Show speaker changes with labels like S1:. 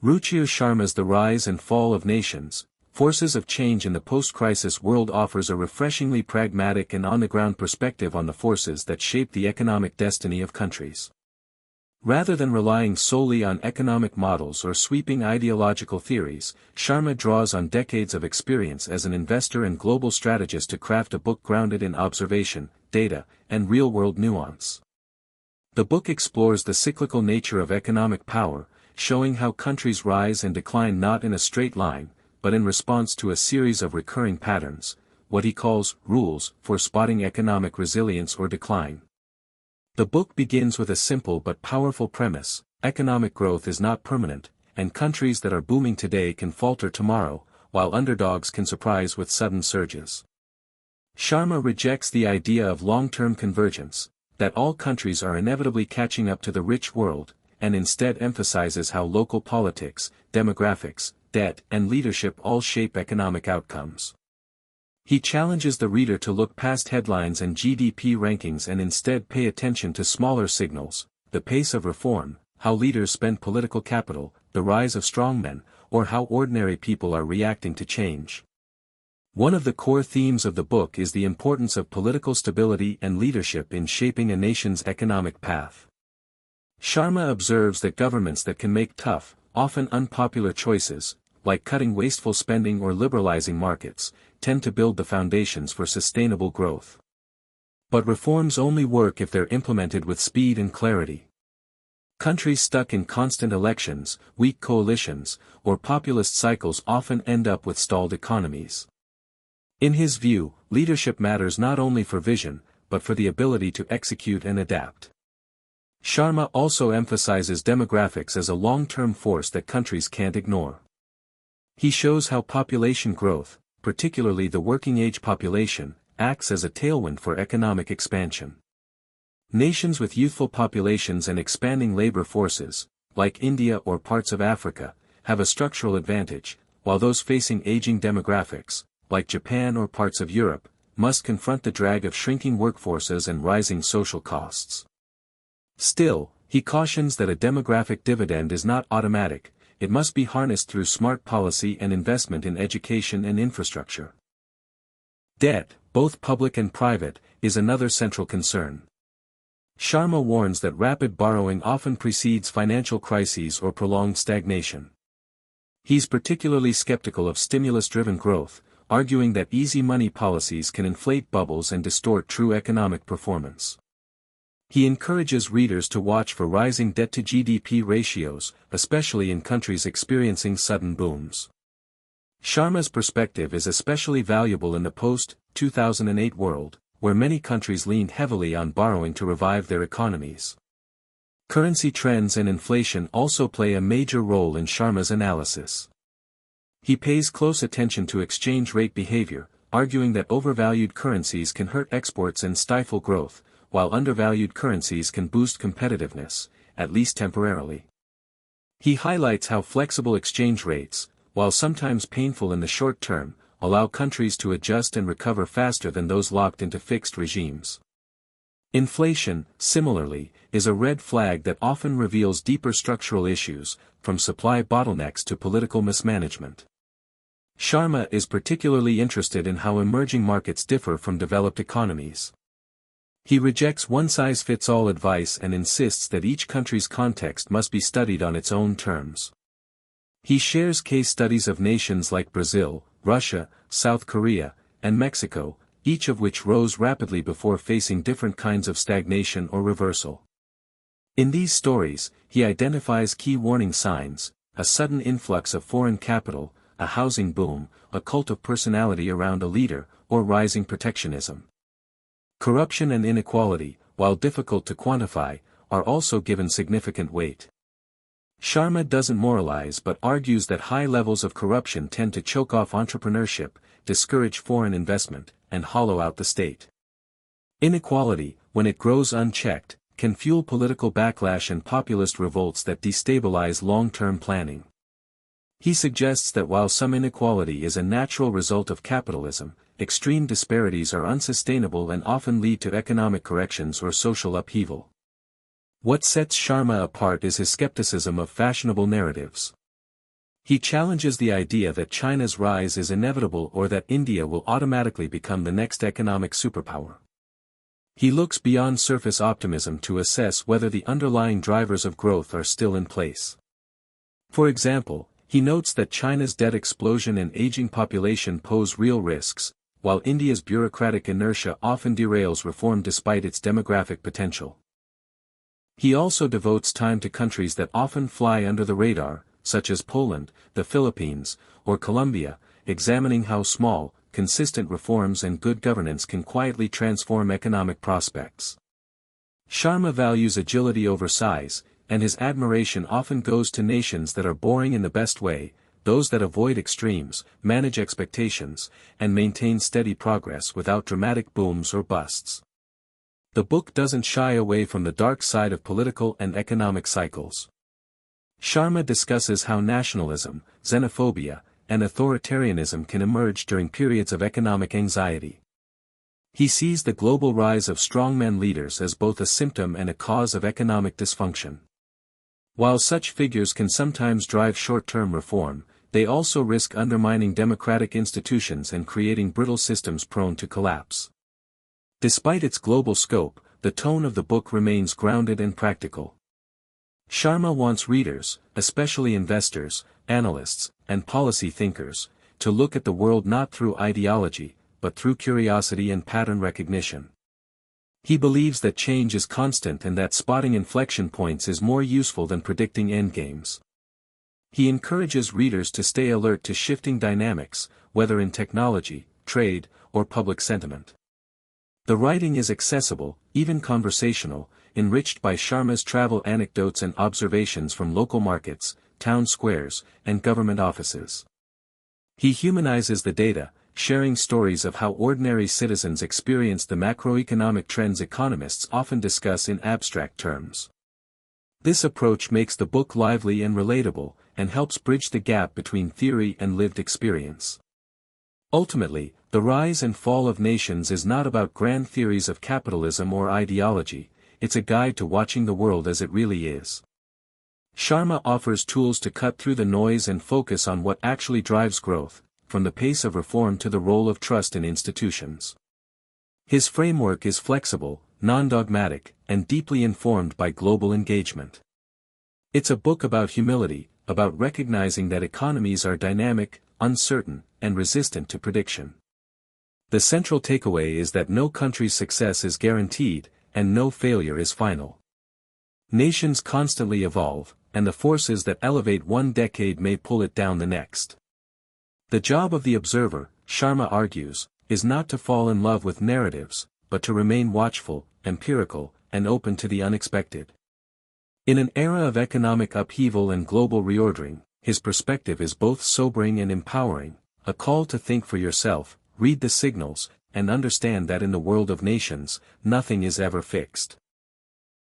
S1: Ruchir Sharma's The Rise and Fall of Nations, Forces of Change in the Post-Crisis World offers a refreshingly pragmatic and on-the-ground perspective on the forces that shape the economic destiny of countries. Rather than relying solely on economic models or sweeping ideological theories, Sharma draws on decades of experience as an investor and global strategist to craft a book grounded in observation, data, and real-world nuance. The book explores the cyclical nature of economic power, showing how countries rise and decline not in a straight line, but in response to a series of recurring patterns, what he calls rules for spotting economic resilience or decline. The book begins with a simple but powerful premise: economic growth is not permanent, and countries that are booming today can falter tomorrow, while underdogs can surprise with sudden surges. Sharma rejects the idea of long-term convergence, that all countries are inevitably catching up to the rich world, and instead emphasizes how local politics, demographics, debt, and leadership all shape economic outcomes. He challenges the reader to look past headlines and GDP rankings and instead pay attention to smaller signals: the pace of reform, how leaders spend political capital, the rise of strongmen, or how ordinary people are reacting to change. One of the core themes of the book is the importance of political stability and leadership in shaping a nation's economic path. Sharma observes that governments that can make tough, often unpopular choices, like cutting wasteful spending or liberalizing markets, tend to build the foundations for sustainable growth. But reforms only work if they're implemented with speed and clarity. Countries stuck in constant elections, weak coalitions, or populist cycles often end up with stalled economies. In his view, leadership matters not only for vision, but for the ability to execute and adapt. Sharma also emphasizes demographics as a long-term force that countries can't ignore. He shows how population growth, particularly the working-age population, acts as a tailwind for economic expansion. Nations with youthful populations and expanding labor forces, like India or parts of Africa, have a structural advantage, while those facing aging demographics, like Japan or parts of Europe, must confront the drag of shrinking workforces and rising social costs. Still, he cautions that a demographic dividend is not automatic; it must be harnessed through smart policy and investment in education and infrastructure. Debt, both public and private, is another central concern. Sharma warns that rapid borrowing often precedes financial crises or prolonged stagnation. He's particularly skeptical of stimulus-driven growth, arguing that easy money policies can inflate bubbles and distort true economic performance. He encourages readers to watch for rising debt-to-GDP ratios, especially in countries experiencing sudden booms. Sharma's perspective is especially valuable in the post-2008 world, where many countries leaned heavily on borrowing to revive their economies. Currency trends and inflation also play a major role in Sharma's analysis. He pays close attention to exchange rate behavior, arguing that overvalued currencies can hurt exports and stifle growth, while undervalued currencies can boost competitiveness, at least temporarily. He highlights how flexible exchange rates, while sometimes painful in the short term, allow countries to adjust and recover faster than those locked into fixed regimes. Inflation, similarly, is a red flag that often reveals deeper structural issues, from supply bottlenecks to political mismanagement. Sharma is particularly interested in how emerging markets differ from developed economies. He rejects one-size-fits-all advice and insists that each country's context must be studied on its own terms. He shares case studies of nations like Brazil, Russia, South Korea, and Mexico, each of which rose rapidly before facing different kinds of stagnation or reversal. In these stories, he identifies key warning signs: a sudden influx of foreign capital, a housing boom, a cult of personality around a leader, or rising protectionism. Corruption and inequality, while difficult to quantify, are also given significant weight. Sharma doesn't moralize but argues that high levels of corruption tend to choke off entrepreneurship, discourage foreign investment, and hollow out the state. Inequality, when it grows unchecked, can fuel political backlash and populist revolts that destabilize long-term planning. He suggests that while some inequality is a natural result of capitalism, extreme disparities are unsustainable and often lead to economic corrections or social upheaval. What sets Sharma apart is his skepticism of fashionable narratives. He challenges the idea that China's rise is inevitable or that India will automatically become the next economic superpower. He looks beyond surface optimism to assess whether the underlying drivers of growth are still in place. For example, he notes that China's debt explosion and aging population pose real risks, while India's bureaucratic inertia often derails reform despite its demographic potential. He also devotes time to countries that often fly under the radar, such as Poland, the Philippines, or Colombia, examining how small, consistent reforms and good governance can quietly transform economic prospects. Sharma values agility over size, and his admiration often goes to nations that are boring in the best way, those that avoid extremes, manage expectations, and maintain steady progress without dramatic booms or busts. The book doesn't shy away from the dark side of political and economic cycles. Sharma discusses how nationalism, xenophobia, and authoritarianism can emerge during periods of economic anxiety. He sees the global rise of strongman leaders as both a symptom and a cause of economic dysfunction. While such figures can sometimes drive short-term reform, they also risk undermining democratic institutions and creating brittle systems prone to collapse. Despite its global scope, the tone of the book remains grounded and practical. Sharma wants readers, especially investors, analysts, and policy thinkers, to look at the world not through ideology, but through curiosity and pattern recognition. He believes that change is constant and that spotting inflection points is more useful than predicting endgames. He encourages readers to stay alert to shifting dynamics, whether in technology, trade, or public sentiment. The writing is accessible, even conversational, enriched by Sharma's travel anecdotes and observations from local markets, town squares, and government offices. He humanizes the data, sharing stories of how ordinary citizens experience the macroeconomic trends economists often discuss in abstract terms. This approach makes the book lively and relatable, and helps bridge the gap between theory and lived experience. Ultimately, The Rise and Fall of Nations is not about grand theories of capitalism or ideology, it's a guide to watching the world as it really is. Sharma offers tools to cut through the noise and focus on what actually drives growth, from the pace of reform to the role of trust in institutions. His framework is flexible, non-dogmatic, and deeply informed by global engagement. It's a book about humility, about recognizing that economies are dynamic, uncertain, and resistant to prediction. The central takeaway is that no country's success is guaranteed, and no failure is final. Nations constantly evolve, and the forces that elevate one decade may pull it down the next. The job of the observer, Sharma argues, is not to fall in love with narratives, but to remain watchful, empirical, and open to the unexpected. In an era of economic upheaval and global reordering, his perspective is both sobering and empowering, a call to think for yourself, read the signals, and understand that in the world of nations, nothing is ever fixed.